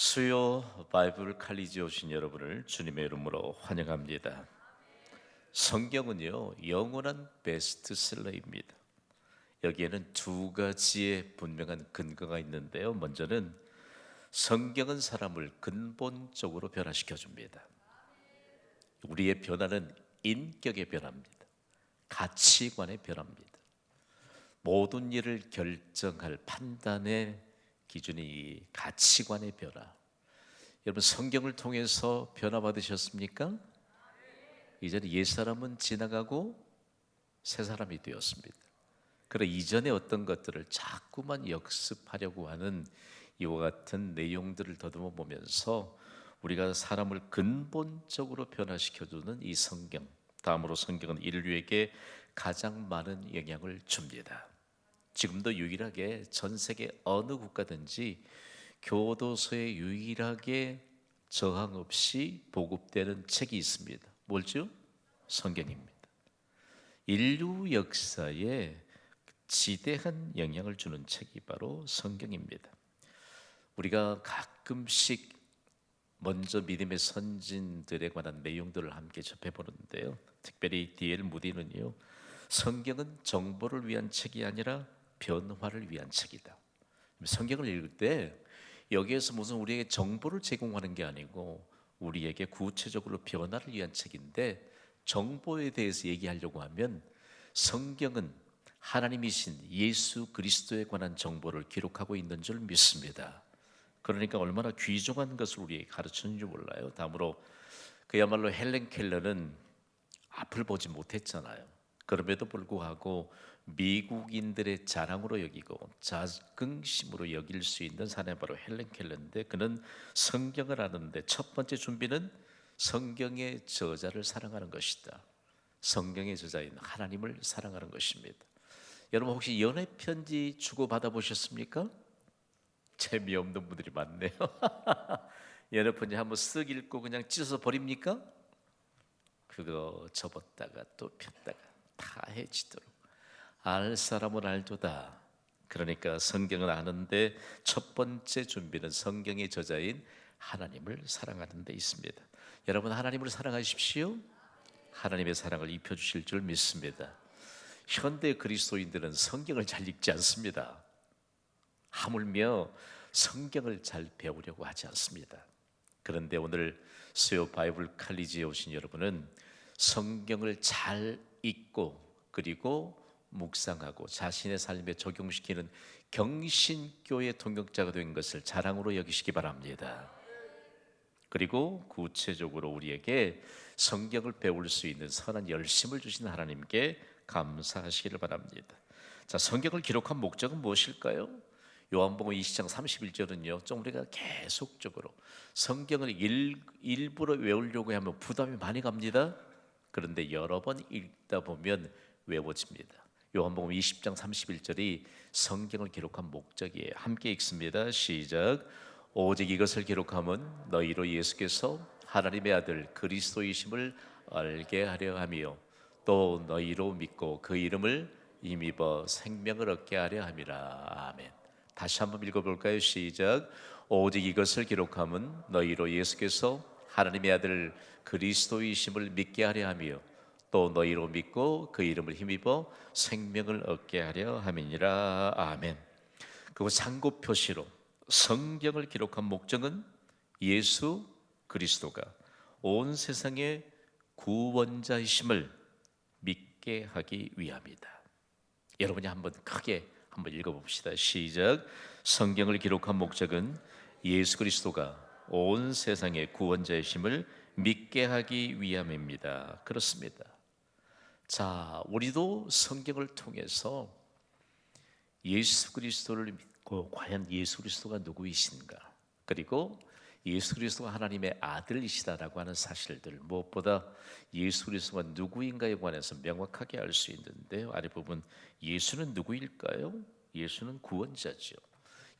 수요 바이블 칼리지 오신 여러분을 주님의 이름으로 환영합니다. 성경은요, 영원한 베스트셀러입니다. 여기에는 두 가지의 분명한 근거가 있는데요. 먼저는 성경은 사람을 근본적으로 변화시켜 줍니다. 우리의 변화는 인격의 변화입니다. 가치관의 변화입니다. 모든 일을 결정할 판단의 기준이 이 가치관의 변화. 여러분, 성경을 통해서 변화받으셨습니까? 이제는 옛사람은 지나가고 새 사람이 되었습니다. 그러 이전의 어떤 것들을 자꾸만 역습하려고 하는 이와 같은 내용들을 더듬어 보면서 우리가 사람을 근본적으로 변화시켜주는 이 성경, 다음으로 성경은 인류에게 가장 많은 영향을 줍니다. 지금도 유일하게 전 세계 어느 국가든지 교도소에 유일하게 저항 없이 보급되는 책이 있습니다. 뭘죠? 성경입니다. 인류 역사에 지대한 영향을 주는 책이 바로 성경입니다. 우리가 가끔씩 먼저 믿음의 선진들에 관한 내용들을 함께 접해보는데요. 특별히 D.L. 무디는요, 성경은 정보를 위한 책이 아니라 변화를 위한 책이다. 성경을 읽을 때 여기에서 무슨 우리에게 정보를 제공하는 게 아니고 우리에게 구체적으로 변화를 위한 책인데, 정보에 대해서 얘기하려고 하면 성경은 하나님이신 예수 그리스도에 관한 정보를 기록하고 있는 줄 믿습니다. 그러니까 얼마나 귀중한 것을 우리에게 가르치는 줄 몰라요. 다음으로 그야말로 헬렌 켈러는 앞을 보지 못했잖아요. 그럼에도 불구하고 미국인들의 자랑으로 여기고 자긍심으로 여길 수 있는 사람이 바로 헬렌 켈러인데, 그는 성경을 아는데 첫 번째 준비는 성경의 저자를 사랑하는 것이다. 성경의 저자인 하나님을 사랑하는 것입니다. 여러분, 혹시 연애 편지 주고 받아 보셨습니까? 재미없는 분들이 많네요. 연애 편지 한번 쓱 읽고 그냥 찢어서 버립니까? 그거 접었다가 또 폈다가 다 해지도록 알 사람은 알도다. 그러니까 성경을 아는데 첫 번째 준비는 성경의 저자인 하나님을 사랑하는 데 있습니다. 여러분, 하나님을 사랑하십시오. 하나님의 사랑을 입혀주실 줄 믿습니다. 현대 그리스도인들은 성경을 잘 읽지 않습니다. 하물며 성경을 잘 배우려고 하지 않습니다. 그런데 오늘 수요 바이블 칼리지에 오신 여러분은 성경을 잘 읽고 그리고 묵상하고 자신의 삶에 적용시키는 경신교의 동역자가 된 것을 자랑으로 여기시기 바랍니다. 그리고 구체적으로 우리에게 성경을 배울 수 있는 선한 열심을 주신 하나님께 감사하시기를 바랍니다. 자, 성경을 기록한 목적은 무엇일까요? 요한복음 20장 31절은요, 좀 우리가 계속적으로 성경을 일부러 외우려고 하면 부담이 많이 갑니다. 그런데 여러 번 읽다 보면 외워집니다. 요한복음 20장 31절이 성경을 기록한 목적이에요. 함께 읽습니다. 시작. 오직 이것을 기록함은 너희로 예수께서 하나님의 아들 그리스도이심을 알게 하려 함이요 또 너희로 믿고 그 이름을 힘입어 생명을 얻게 하려 함이라. 아멘. 다시 한번 읽어볼까요? 시작. 오직 이것을 기록함은 너희로 예수께서 하나님의 아들 그리스도이심을 믿게 하려 함이요 또 너희로 믿고 그 이름을 힘입어 생명을 얻게 하려 함이니라. 아멘. 그리고 상고 표시로 성경을 기록한 목적은 예수 그리스도가 온 세상의 구원자이심을 믿게 하기 위함이다. 여러분이 한번 크게 한번 읽어봅시다. 시작. 성경을 기록한 목적은 예수 그리스도가 온 세상의 구원자이심을 믿게 하기 위함입니다. 그렇습니다. 자, 우리도 성경을 통해서 예수 그리스도를 믿고 과연 예수 그리스도가 누구이신가, 그리고 예수 그리스도가 하나님의 아들이시다라고 하는 사실들, 무엇보다 예수 그리스도가 누구인가에 관해서 명확하게 알 수 있는데요. 아래 부분, 예수는 누구일까요? 예수는 구원자죠.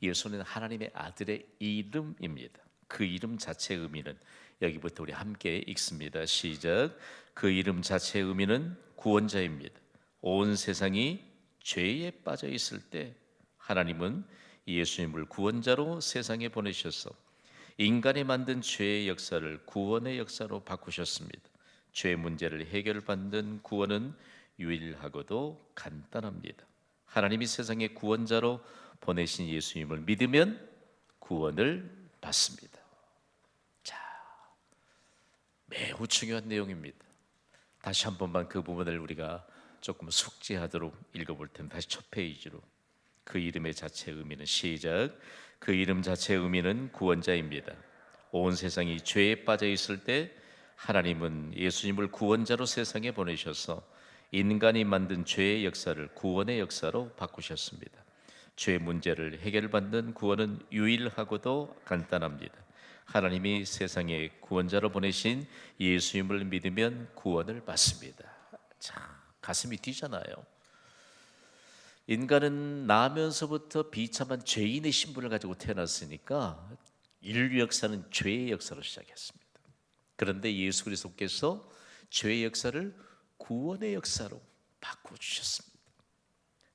예수는 하나님의 아들의 이름입니다. 그 이름 자체의 의미는, 여기부터 우리 함께 읽습니다. 시작. 그 이름 자체의 의미는 구원자입니다. 온 세상이 죄에 빠져 있을 때 하나님은 예수님을 구원자로 세상에 보내셔서 인간이 만든 죄의 역사를 구원의 역사로 바꾸셨습니다. 죄 문제를 해결받는 구원은 유일하고도 간단합니다. 하나님이 세상의 구원자로 보내신 예수님을 믿으면 구원을 받습니다. 자, 매우 중요한 내용입니다. 다시 한 번만 그 부분을 우리가 조금 숙지하도록 읽어볼 텐데, 다시 첫 페이지로. 그 이름의 자체의 의미는, 시작. 그 이름 자체의 의미는 구원자입니다. 온 세상이 죄에 빠져 있을 때 하나님은 예수님을 구원자로 세상에 보내셔서 인간이 만든 죄의 역사를 구원의 역사로 바꾸셨습니다. 죄 문제를 해결받는 구원은 유일하고도 간단합니다. 하나님이 세상에 구원자로 보내신 예수님을 믿으면 구원을 받습니다. 자, 가슴이 뛰잖아요. 인간은 나면서부터 비참한 죄인의 신분을 가지고 태어났으니까 인류 역사는 죄의 역사로 시작했습니다. 그런데 예수 그리스도께서 죄의 역사를 구원의 역사로 바꿔주셨습니다.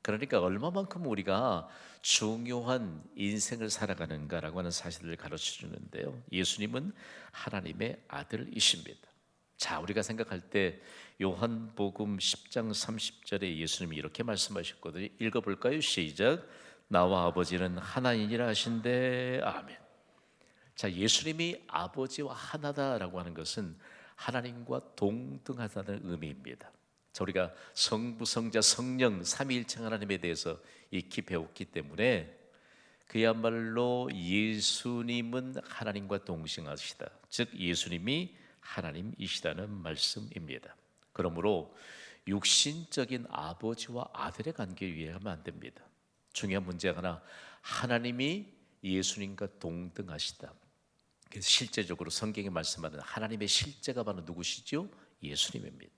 그러니까 얼마만큼 우리가 중요한 인생을 살아가는가라고 하는 사실을 가르쳐 주는데요. 예수님은 하나님의 아들이십니다. 자, 우리가 생각할 때 요한복음 10장 30절에 예수님이 이렇게 말씀하셨거든요. 읽어볼까요? 시작. 나와 아버지는 하나이니라 하신대. 아멘. 자, 예수님이 아버지와 하나다라고 하는 것은 하나님과 동등하다는 의미입니다. 자, 우리가 성부, 성자, 성령 삼위일체 하나님에 대해서 익히 배웠기 때문에 그야말로 예수님은 하나님과 동등하시다, 즉 예수님이 하나님이시다는 말씀입니다. 그러므로 육신적인 아버지와 아들의 관계에 의하면 안 됩니다. 중요한 문제가 하나, 하나님이 예수님과 동등하시다. 그래서 실제적으로 성경에 말씀하는 하나님의 실제가 바로 누구시죠? 예수님입니다.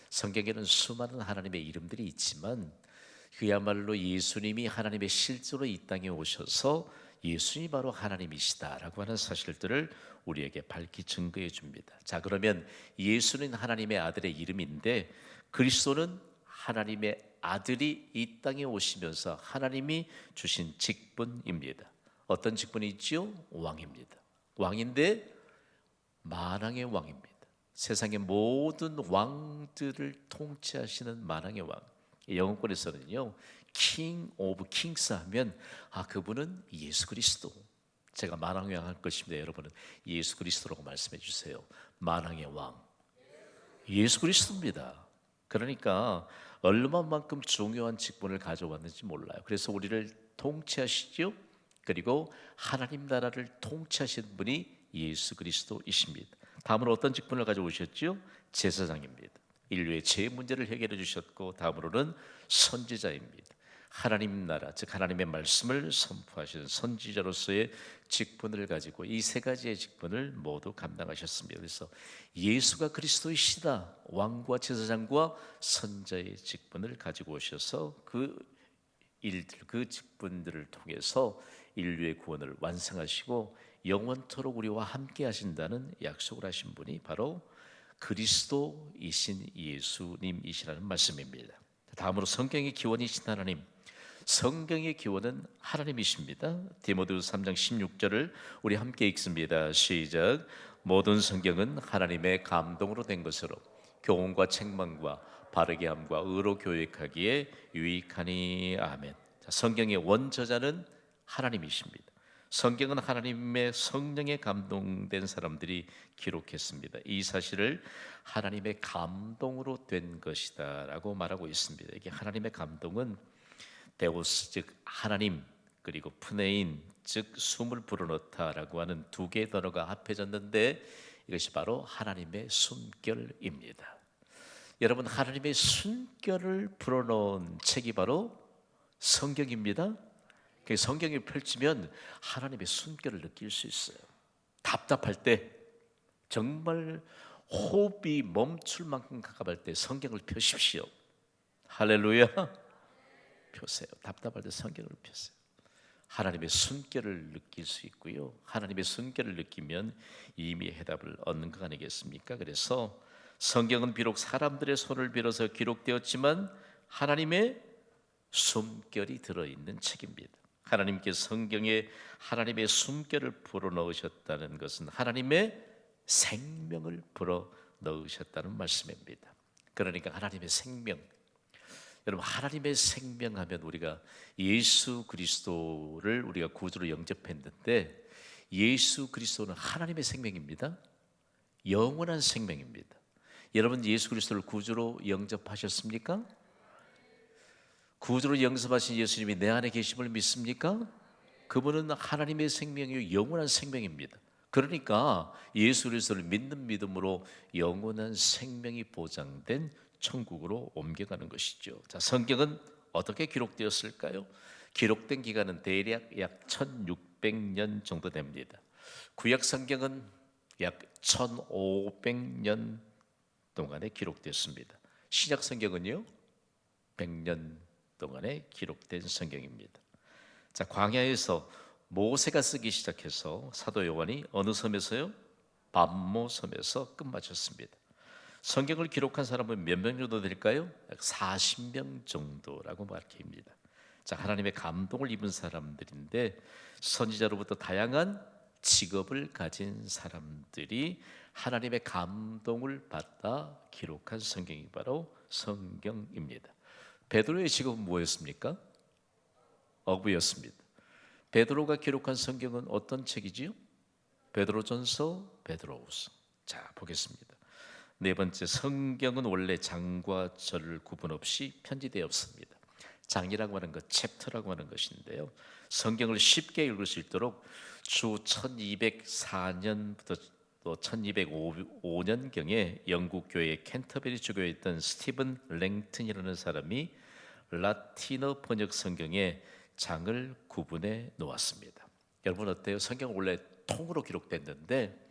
성경에는 수많은 하나님의 이름들이 있지만 그야말로 예수님이 하나님의 실제로 이 땅에 오셔서 예수님이 바로 하나님이시다라고 하는 사실들을 우리에게 밝히 증거해 줍니다. 자, 그러면 예수는 하나님의 아들의 이름인데 그리스도는 하나님의 아들이 이 땅에 오시면서 하나님이 주신 직분입니다. 어떤 직분이 있지요? 왕입니다. 왕인데 만왕의 왕입니다. 세상의 모든 왕들을 통치하시는 만왕의 왕. 영어권에서는요, King of Kings 하면 그분은 예수 그리스도. 제가 만왕의 왕 할 것입니다. 여러분은 예수 그리스도라고 말씀해 주세요. 만왕의 왕 예수 그리스도입니다. 그러니까 얼마만큼 중요한 직분을 가져왔는지 몰라요. 그래서 우리를 통치하시죠. 그리고 하나님 나라를 통치하시는 분이 예수 그리스도이십니다. 다음으로 어떤 직분을 가져오셨죠? 제사장입니다. 인류의 죄 문제를 해결해 주셨고, 다음으로는 선지자입니다. 하나님 나라, 즉 하나님의 말씀을 선포하시는 선지자로서의 직분을 가지고 이 세 가지의 직분을 모두 감당하셨습니다. 그래서 예수가 그리스도이시다, 왕과 제사장과 선자의 직분을 가지고 오셔서 그 일들, 그 직분들을 통해서 인류의 구원을 완성하시고 영원토록 우리와 함께 하신다는 약속을 하신 분이 바로 그리스도이신 예수님이시라는 말씀입니다. 다음으로 성경의 기원이신 하나님, 성경의 기원은 하나님이십니다. 디모데후서 3장 16절을 우리 함께 읽습니다. 시작. 모든 성경은 하나님의 감동으로 된 것으로 교훈과 책망과 바르게 함과 의로 교육하기에 유익하니. 아멘. 자, 성경의 원저자는 하나님이십니다. 성경은 하나님의 성령에 감동된 사람들이 기록했습니다. 이 사실을 하나님의 감동으로 된 것이다라고 말하고 있습니다. 이게 하나님의 감동은 데오스, 즉 하나님, 그리고 푸네인, 즉 숨을 불어넣다라고 하는 두 개의 단어가 합해졌는데 이것이 바로 하나님의 숨결입니다. 여러분, 하나님의 숨결을 불어넣은 책이 바로 성경입니다. 성경을 펼치면 하나님의 숨결을 느낄 수 있어요. 답답할 때, 정말 호흡이 멈출 만큼 가깝할 때 성경을 펴십시오. 할렐루야. 펴세요. 답답할 때 성경을 펴세요. 하나님의 숨결을 느낄 수 있고요, 하나님의 숨결을 느끼면 이미 해답을 얻는 것 아니겠습니까? 그래서 성경은 비록 사람들의 손을 빌어서 기록되었지만 하나님의 숨결이 들어있는 책입니다. 하나님께 성경에 하나님의 숨결을 불어넣으셨다는 것은 하나님의 생명을 불어넣으셨다는 말씀입니다. 그러니까 하나님의 생명, 여러분 하나님의 생명하면 우리가 예수 그리스도를 우리가 구주로 영접했는데 예수 그리스도는 하나님의 생명입니다. 영원한 생명입니다. 여러분 예수 그리스도를 구주로 영접하셨습니까? 구주로 영접하신 예수님이 내 안에 계심을 믿습니까? 그분은 하나님의 생명이요 영원한 생명입니다. 그러니까 예수 그리스도를 믿는 믿음으로 영원한 생명이 보장된 천국으로 옮겨가는 것이죠. 자, 성경은 어떻게 기록되었을까요? 기록된 기간은 대략 약 1600년 정도 됩니다. 구약 성경은 약 1500년 동안에 기록됐습니다. 신약 성경은요 100년 동안에 기록된 성경입니다. 자, 광야에서 모세가 쓰기 시작해서 사도 요한이 어느 섬에서요? 밤모 섬에서 끝마쳤습니다. 성경을 기록한 사람은 몇 명 정도 될까요? 약 40명 정도라고 밝힙니다. 자, 하나님의 감동을 입은 사람들인데 선지자로부터 다양한 직업을 가진 사람들이 하나님의 감동을 받아 기록한 성경이 바로 성경입니다. 베드로의 직업은 뭐였습니까? 어부였습니다. 베드로가 기록한 성경은 어떤 책이지요? 베드로전서, 베드로후서. 자, 보겠습니다. 네 번째, 성경은 원래 장과 절을 구분 없이 편지되었습니다. 장이라고 하는 것, 챕터라고 하는 것인데요. 성경을 쉽게 읽을 수 있도록 주 1204년부터 또 1205년경에 영국 교회 캔터베리 주교에 있던 스티븐 랭튼이라는 사람이 라틴어 번역 성경에 장을 구분해 놓았습니다. 여러분 어때요? 성경 원래 통으로 기록됐는데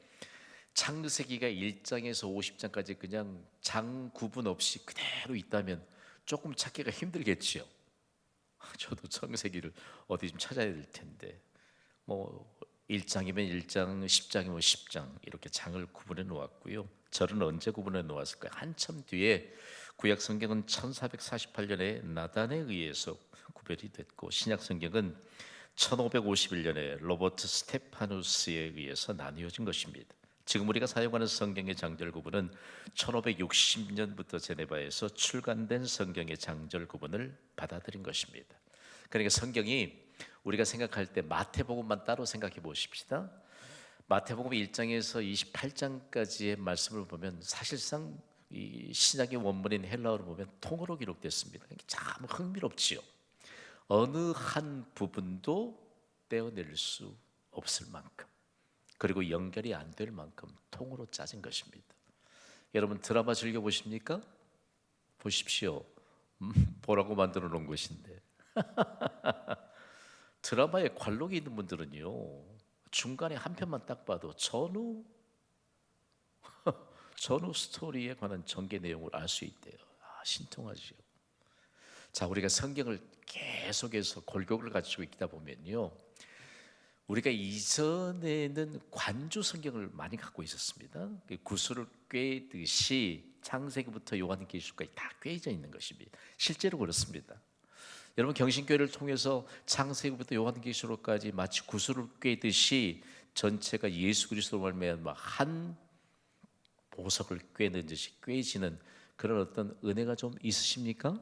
창세기가 1장에서 50장까지 그냥 장 구분 없이 그대로 있다면 조금 찾기가 힘들겠지요. 저도 창세기를 어디 좀 찾아야 될 텐데 뭐 1장이면 1장, 10장이면 10장 이렇게 장을 구분해 놓았고요. 절은 언제 구분해 놓았을까요? 한참 뒤에 구약 성경은 1448년에 나단에 의해서 구별이 됐고 신약 성경은 1551년에 로버트 스테파누스에 의해서 나뉘어진 것입니다. 지금 우리가 사용하는 성경의 장절 구분은 1560년부터 제네바에서 출간된 성경의 장절 구분을 받아들인 것입니다. 그러니까 성경이 우리가 생각할 때 마태복음만 따로 생각해 보십시다. 마태복음 1장에서 28장까지의 말씀을 보면 사실상 이 신약의 원문인 헬라어를 보면 통으로 기록됐습니다. 참 흥미롭지요. 어느 한 부분도 떼어낼 수 없을 만큼 그리고 연결이 안 될 만큼 통으로 짜진 것입니다. 여러분 드라마 즐겨 보십니까? 보십시오. 보라고 만들어 놓은 것인데 드라마에 관록이 있는 분들은요 중간에 한 편만 딱 봐도 전후 스토리에 관한 전개 내용을 알 수 있대요. 신통하지요. 자, 우리가 성경을 계속해서 골격을 갖추고 있다 보면요 우리가 이전에는 관주 성경을 많이 갖고 있었습니다. 구슬을 꿰듯이 창세기부터 요한계시록까지 다 꿰져 있는 것입니다. 실제로 그렇습니다. 여러분 경신교회를 통해서 창세기부터 요한계시록까지 마치 구슬을 꿰듯이 전체가 예수 그리스도로 말미암아 한 보석을 꿰는 듯이 꿰지는 그런 어떤 은혜가 좀 있으십니까?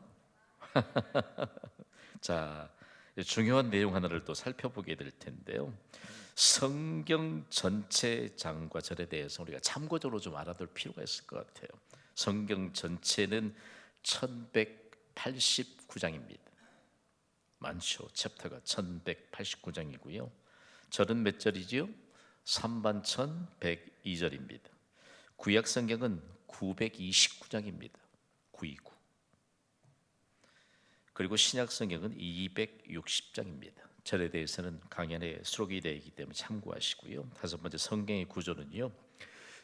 자, 중요한 내용 하나를 또 살펴보게 될 텐데요. 성경 전체 장과 절에 대해서 우리가 참고적으로 좀 알아둘 필요가 있을 것 같아요. 성경 전체는 1189장입니다. 많죠. 챕터가 1189장이고요. 절은 몇 절이지요? 31,102절입니다. 구약 성경은 929장입니다. 929. 그리고 신약 성경은 260장입니다. 절에 대해서는 강연에 수록이 되어 있기 때문에 참고하시고요. 다섯 번째 성경의 구조는요.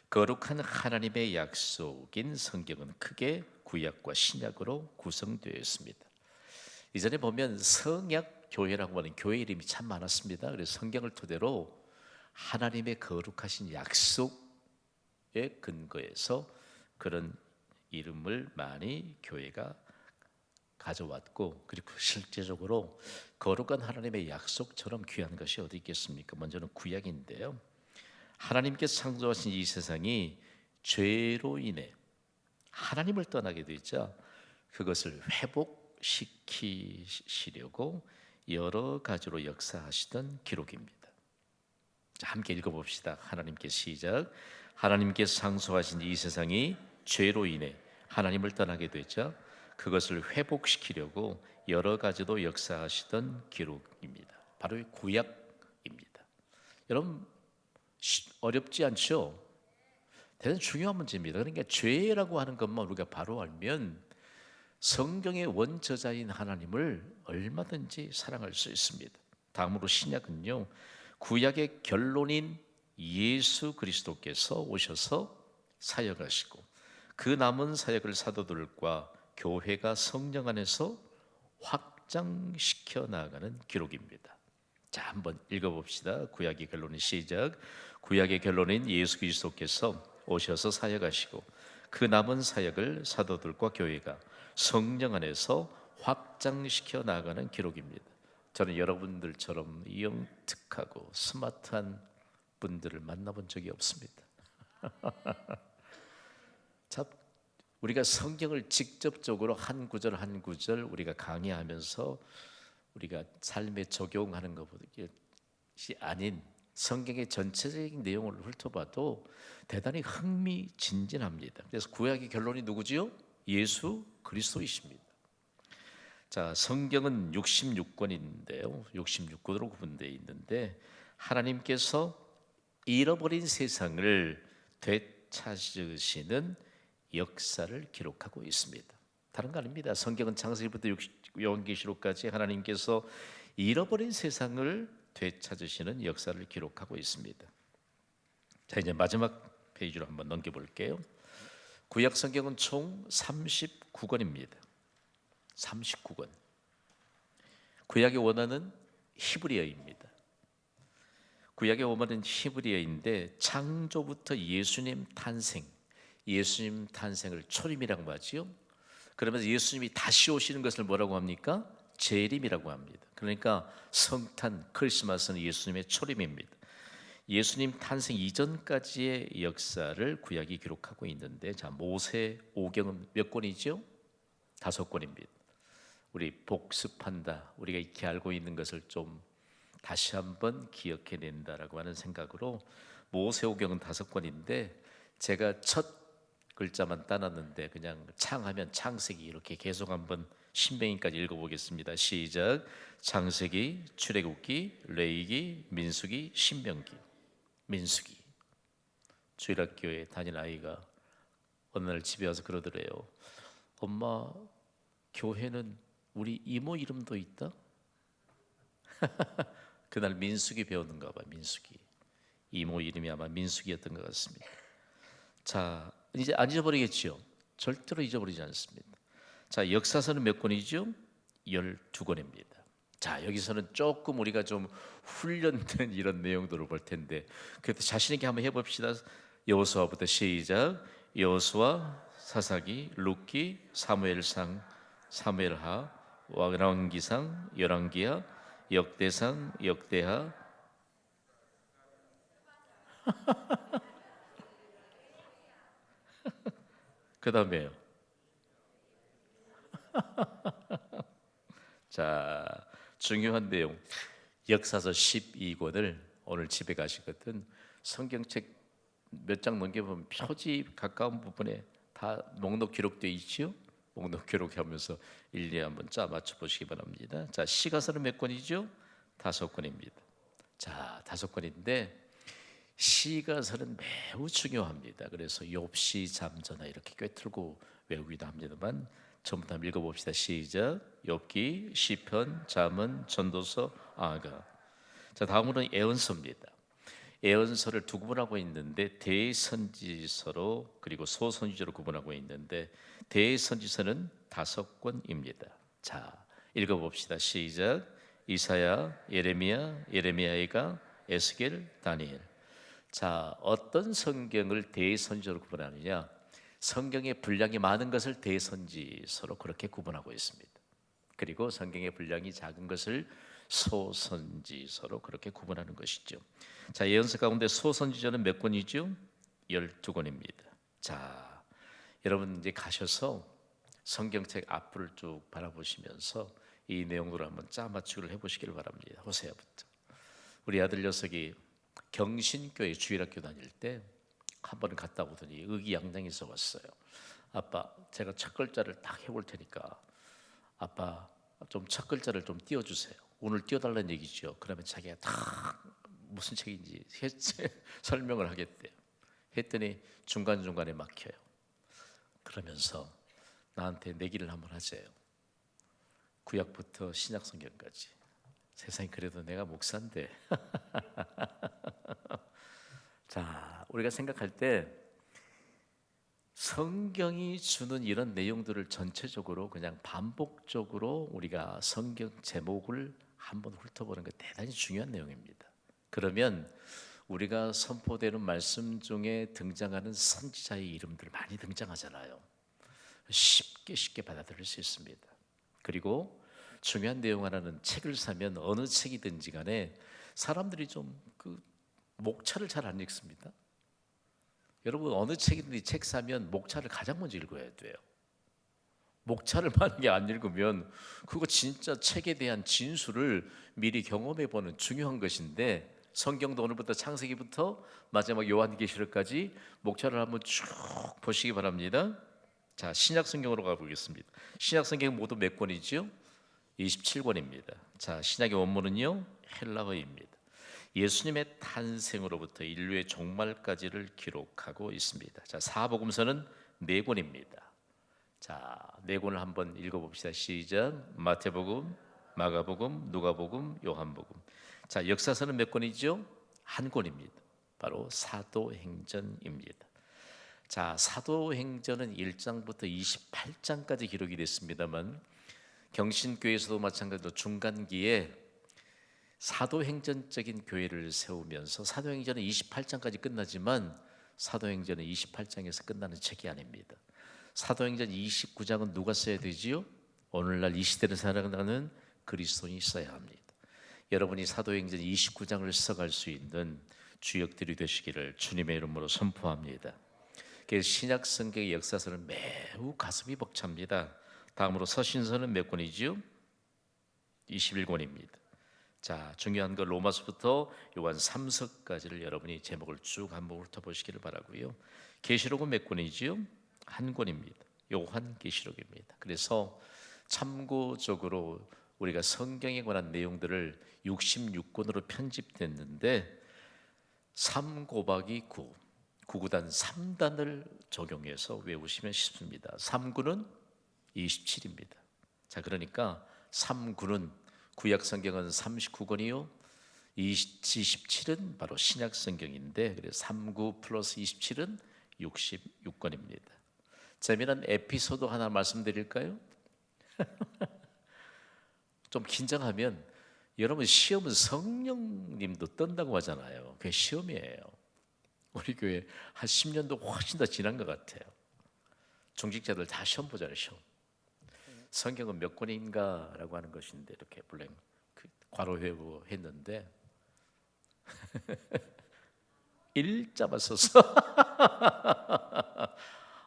거룩한 하나님의 약속인 성경은 크게 구약과 신약으로 구성되어 있습니다. 이전에 보면 성약 교회라고 하는 교회 이름이 참 많았습니다. 그래서 성경을 토대로 하나님의 거룩하신 약속에 근거해서 그런 이름을 많이 교회가 가져왔고, 그리고 실제적으로 거룩한 하나님의 약속처럼 귀한 것이 어디 있겠습니까? 먼저는 구약인데요. 하나님께서 창조하신 이 세상이 죄로 인해 하나님을 떠나게 되자 그것을 회복시키시려고 여러 가지로 역사하시던 기록입니다. 자, 함께 읽어봅시다. 하나님께 시작. 하나님께서 창조하신 이 세상이 죄로 인해 하나님을 떠나게 되자 그것을 회복시키려고 여러 가지로 역사하시던 기록입니다. 바로 이 구약입니다. 여러분 어렵지 않죠? 대단히 중요한 문제입니다. 그러니까 죄라고 하는 것만 우리가 바로 알면 성경의 원저자인 하나님을 얼마든지 사랑할 수 있습니다. 다음으로 신약은요, 구약의 결론인 예수 그리스도께서 오셔서 사역하시고 그 남은 사역을 사도들과 교회가 성령 안에서 확장시켜 나가는 기록입니다. 자, 한번 읽어봅시다. 구약의 결론인 시작. 구약의 결론인 예수 그리스도께서 오셔서 사역하시고 그 남은 사역을 사도들과 교회가 성령 안에서 확장시켜 나가는 기록입니다. 저는 여러분들처럼 영특하고 스마트한 분들을 만나본 적이 없습니다. 자, 우리가 성경을 직접적으로 한 구절 한 구절 우리가 강의하면서 우리가 삶에 적용하는 것이 아닌 성경의 전체적인 내용을 훑어봐도 대단히 흥미진진합니다. 그래서 구약의 결론이 누구지요? 예수 그리스도이십니다. 자, 성경은 66권인데요. 66권으로 구분되어 있는데 하나님께서 잃어버린 세상을 되찾으시는 역사를 기록하고 있습니다. 다른 거 아닙니다. 성경은 창세기부터 요한계시록까지 하나님께서 잃어버린 세상을 되찾으시는 역사를 기록하고 있습니다. 자, 이제 마지막 페이지로 한번 넘겨볼게요. 구약 성경은 총 39권입니다. 39권. 구약의 원어는 히브리어입니다. 구약의 원어는 히브리어인데 창조부터 예수님 탄생을 초림이라고 하지요. 그러면서 예수님이 다시 오시는 것을 뭐라고 합니까? 재림이라고 합니다. 그러니까 성탄, 크리스마스는 예수님의 초림입니다. 예수님 탄생 이전까지의 역사를 구약이 기록하고 있는데, 자, 모세 오경은 몇 권이죠? 5권입니다. 우리 복습한다, 우리가 익히 알고 있는 것을 좀 다시 한번 기억해낸다라고 하는 생각으로 모세오경은 5권인데 제가 첫 글자만 따놨는데 그냥 창하면 창세기 이렇게 계속 한번 신명기까지 읽어보겠습니다. 시작. 창세기, 출애굽기, 레위기, 민수기, 신명기. 민수기. 주일학교에 다닌 아이가 어느 날 집에 와서 그러더래요. 엄마, 교회는 우리 이모 이름도 있다? 그날 민수기 배웠는가 봐. 민수기. 이모 이름이 아마 민수기였던 것 같습니다. 자, 이제 안 잊어버리겠지요? 절대로 잊어버리지 않습니다. 자, 역사서는 몇 권이죠? 12권입니다. 자, 여기서는 조금 우리가 좀 훈련된 이런 내용들을 볼 텐데 그래도 자신 있게 한번 해봅시다. 여호수아부터 시작. 여호수아, 사사기, 룻기, 사무엘상, 사무엘하, 왕기상, 열왕기하, 역대상, 역대하. 그 다음에요. 자, 중요한 내용. 역사서 12권을 오늘 집에 가시거든 성경책 몇 장 넘겨보면 표지 가까운 부분에 다 목록 기록되어 있지요. 목록 기록하면서 일일이 한번 짜 맞춰 보시기 바랍니다. 자, 시가서는 몇 권이죠? 5권입니다. 자, 5권인데 시가서는 매우 중요합니다. 그래서 욥시, 잠언 이렇게 꿰뚫고 외우기도 합니다만 전부 다 읽어봅시다. 시작. 욥기, 시편, 잠언, 전도서, 아가. 자, 다음으로는 예언서입니다. 예언서를 두 구분하고 있는데 대선지서로 그리고 소선지서로 구분하고 있는데 대선지서는 5권입니다. 자, 읽어봅시다. 시작. 이사야, 예레미야, 예레미야이가, 에스겔, 다니엘. 자, 어떤 성경을 대선지서로 구분하느냐? 성경의 분량이 많은 것을 대선지서로 그렇게 구분하고 있습니다. 그리고 성경의 분량이 작은 것을 소선지서로 그렇게 구분하는 것이죠. 자, 예언서 가운데 소선지서는 몇 권이죠? 12권입니다. 자, 여러분 이제 가셔서 성경책 앞을 쭉 바라보시면서 이 내용으로 한번 짜맞추기를 해보시길 바랍니다. 호세아부터. 우리 아들 녀석이 경신교회 주일학교 다닐 때 한 번 갔다 오더니 의기양양해서 왔어요. 아빠, 제가 첫 글자를 딱 해볼 테니까 아빠 좀 첫 글자를 좀 띄워주세요. 오늘 띄워달라는 얘기죠. 그러면 자기가 다 무슨 책인지 설명을 하겠대요. 했더니 중간중간에 막혀요. 그러면서 나한테 내기를 한번 하세요. 구약부터 신약 성경까지. 세상에 그래도 내가 목사인데. 자, 우리가 생각할 때 성경이 주는 이런 내용들을 전체적으로 그냥 반복적으로 우리가 성경 제목을 한번 훑어보는 게 대단히 중요한 내용입니다. 그러면 우리가 선포되는 말씀 중에 등장하는 선지자의 이름들 많이 등장하잖아요. 쉽게 받아들일 수 있습니다. 그리고 중요한 내용 하나는 책을 사면 어느 책이든지 간에 사람들이 좀 목차를 잘 안 읽습니다. 여러분 어느 책이든지 책 사면 목차를 가장 먼저 읽어야 돼요. 목차를 만약에 안 읽으면 그거 진짜 책에 대한 진수를 미리 경험해 보는 중요한 것인데 성경도 오늘부터 창세기부터 마지막 요한계시록까지 목차를 한번 쭉 보시기 바랍니다. 자, 신약 성경으로 가보겠습니다. 신약 성경 모두 몇 권이지요? 27권입니다. 자, 신약의 원문은요 헬라어입니다. 예수님의 탄생으로부터 인류의 종말까지를 기록하고 있습니다. 자, 사복음서는 4권입니다. 자, 4권을 한번 읽어봅시다. 시작. 마태복음, 마가복음, 누가복음, 요한복음. 자, 역사서는 몇 권이죠? 1권입니다. 바로 사도행전입니다. 자, 사도행전은 1장부터 28장까지 기록이 됐습니다만 경신교회에서도 마찬가지로 중간기에 사도행전적인 교회를 세우면서 사도행전은 28장까지 끝나지만 사도행전은 28장에서 끝나는 책이 아닙니다. 사도행전 29장은 누가 써야 되지요? 오늘날 이 시대를 살아가는 그리스도인이 써야 합니다. 여러분이 사도행전 29장을 써갈 수 있는 주역들이 되시기를 주님의 이름으로 선포합니다. 그래서 신약 성경의 역사서는 매우 가슴이 벅찹니다. 다음으로 서신서는 몇 권이지요? 21권입니다. 자, 중요한 거 로마서부터 요한 3서까지를 여러분이 제목을 쭉 한번 훑어보시기를 바라고요. 계시록은 몇 권이지요? 1권입니다. 요한계시록입니다. 그래서 참고적으로 우리가 성경에 관한 내용들을 66권으로 편집됐는데 3 곱하기 9, 9구단 3단을 적용해서 외우시면 쉽습니다. 3구는 27입니다. 자, 그러니까 3구는 구약 성경은 39권이요. 27은 바로 신약 성경인데 그래서 39 플러스 27은 66권입니다. 재미난 에피소드 하나 말씀드릴까요? 좀 긴장하면 여러분 시험은 성령님도 떤다고 하잖아요. 그게 시험이에요. 우리 교회 한 10년도 훨씬 더 지난 것 같아요. 중직자들 다 시험 보잖아요. 시험. 성경은 몇 권인가라고 하는 것인데 이렇게 블랭 괄호회고 했는데 1자만 썼어.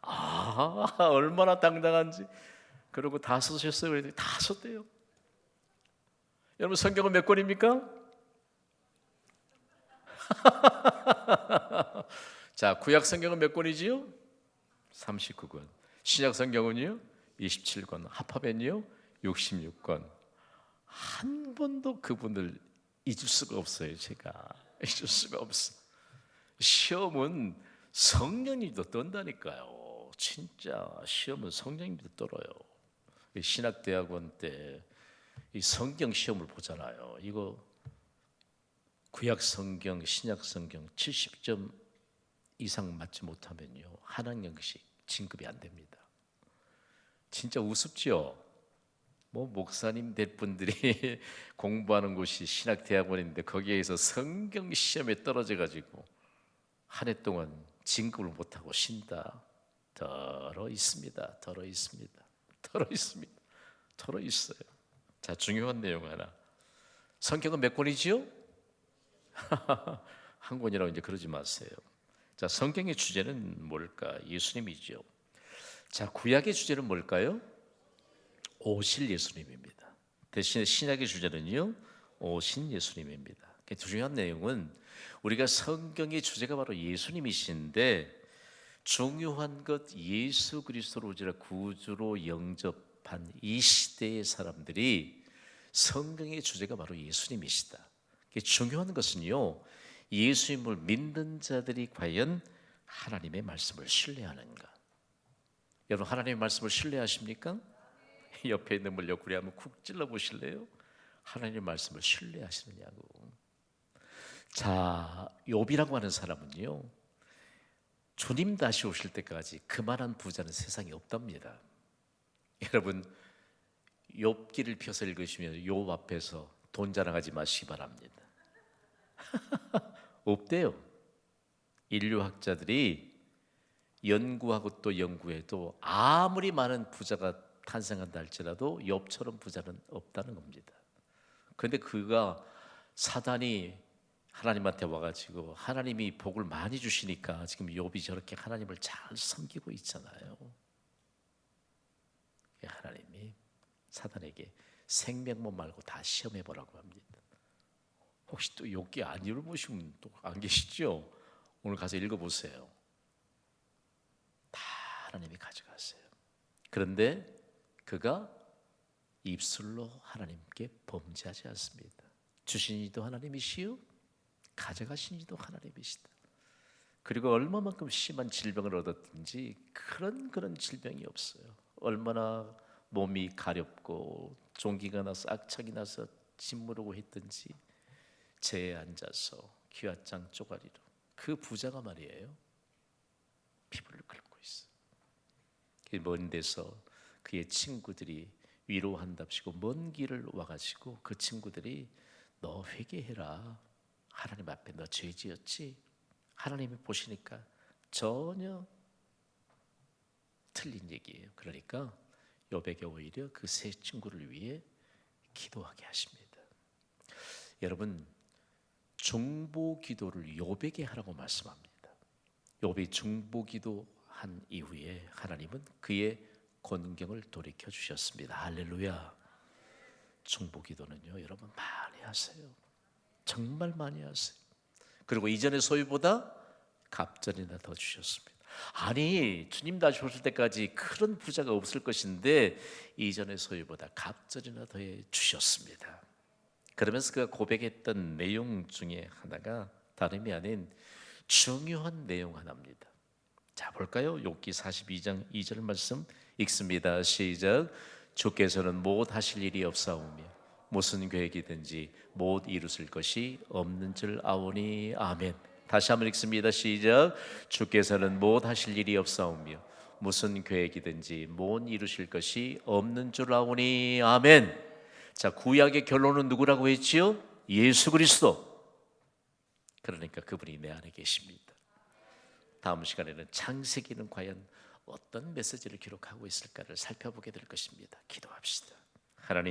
아, 얼마나 당당한지. 그리고 다 쓰셨어요. 그랬더니 다 썼대요. 여러분 성경은 몇 권입니까? 자, 구약 성경은 몇 권이지요? 39권. 신약 성경은요? 27권. 합하면요? 66권. 한 번도 그분을 잊을 수가 없어요. 제가 잊을 수가 없어. 시험은 성령님도 떤다니까요. 진짜 시험은 성령님도 떨어요. 신학대학원 때 이 성경 시험을 보잖아요. 이거 구약 성경, 신약 성경 70점 이상 맞지 못하면요 한 학년씩 진급이 안 됩니다. 진짜 우습지요. 뭐 목사님 될 분들이 공부하는 곳이 신학대학원인데 거기에서 성경 시험에 떨어져 가지고 한 해 동안 진급을 못하고 쉰다. 더러 있습니다. 더러 있습니다. 더러 있습니다. 더러 있어요. 자, 중요한 내용 하나. 성경은 몇 권이지요? 한 권이라고 이제 그러지 마세요. 자, 성경의 주제는 뭘까? 예수님이죠. 자, 구약의 주제는 뭘까요? 오실 예수님입니다. 대신에 신약의 주제는요, 오신 예수님입니다. 중요한 내용은 우리가 성경의 주제가 바로 예수님이신데, 중요한 것 예수 그리스도로 오시라 구주로 영접한 이 시대의 사람들이 성경의 주제가 바로 예수님이시다. 중요한 것은요, 예수님을 믿는 자들이 과연 하나님의 말씀을 신뢰하는가? 여러분, 하나님의 말씀을 신뢰하십니까? 옆에 있는 분 옆구리 한번 쿡 찔러 보실래요? 하나님의 말씀을 신뢰하시느냐고. 자, 욥이라고 하는 사람은요, 주님 다시 오실 때까지 그만한 부자는 세상에 없답니다. 여러분, 욥기를 펴서 읽으시면 욥 앞에서 돈 자랑하지 마시기 바랍니다. 없대요. 인류학자들이 연구하고 또 연구해도 아무리 많은 부자가 탄생한다 할지라도 욥처럼 부자는 없다는 겁니다. 그런데 그가 사단이 하나님한테 와가지고 하나님이 복을 많이 주시니까 지금 욥이 저렇게 하나님을 잘 섬기고 있잖아요. 하나님이 사단에게 생명만 말고 다 시험해 보라고 합니다. 혹시 또 욥기 안 읽어보시면 또 안 계시죠? 오늘 가서 읽어보세요. 다 하나님이 가져가세요. 그런데 그가 입술로 하나님께 범죄하지 않습니다. 주신 이도 하나님이시요 가져가신 이도 하나님이시다. 그리고 얼마만큼 심한 질병을 얻었든지 그런 질병이 없어요. 얼마나 몸이 가렵고 종기가 나서 악착이 나서 짓무르고 했든지 재에 앉아서 기와장 쪼가리로 그 부자가 말이에요, 피부를 긁고 있어. 먼 데서 그의 친구들이 위로한답시고 먼 길을 와가지고 그 친구들이 너 회개해라. 하나님 앞에 너 죄 지었지? 하나님이 보시니까 전혀 틀린 얘기예요. 그러니까 욥에게 오히려 그 세 친구를 위해 기도하게 하십니다. 여러분, 중보 기도를 욥에게 하라고 말씀합니다. 욥이 중보 기도한 이후에 하나님은 그의 곤경을 돌이켜 주셨습니다. 할렐루야. 중보 기도는요, 여러분 많이 하세요. 정말 많이 하세요. 그리고 이전의 소유보다 갑절이나 더 주셨습니다. 아니, 주님 다시 오실 때까지 그런 부자가 없을 것인데 이전의 소유보다 갑절이나 더해 주셨습니다. 그러면서 그가 고백했던 내용 중에 하나가 다름이 아닌 중요한 내용 하나입니다. 자, 볼까요? 욥기 42장 2절 말씀 읽습니다. 시작. 주께서는 못 하실 일이 없사오며 무슨 계획이든지 못 이루실 것이 없는 줄 아오니. 아멘. 다시 한번 읽습니다. 시작. 주께서는 못 하실 일이 없사오며 무슨 계획이든지 못 이루실 것이 없는 줄 아오니. 아멘. 자, 구약의 결론은 누구라고 했지요? 예수 그리스도. 그러니까 그분이 내 안에 계십니다. 다음 시간에는 창세기는 과연 어떤 메시지를 기록하고 있을까를 살펴보게 될 것입니다. 기도합시다.